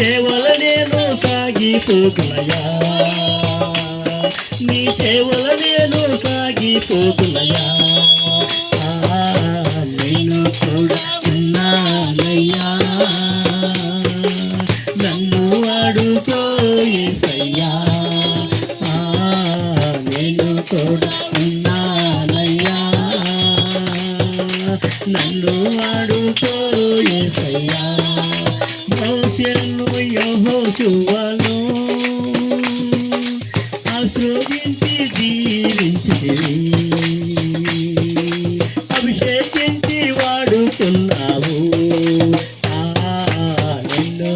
సేవల నేను సాగిపోతున్నయా, నీ సేవల నేను సాగిపోతున్నయా. నేను కూడా ఉన్నానయ్యా, నన్ను వాడుకో యేసయ్యా. నేను కూడా ఉన్నానయ్యా, నన్ను వాడుకో యేసయ్యా. మోషేను యెహోషువను ఆశీర్వదించి దీవించితివి, అభిషేకించి వాడుకున్నావు. నిన్ను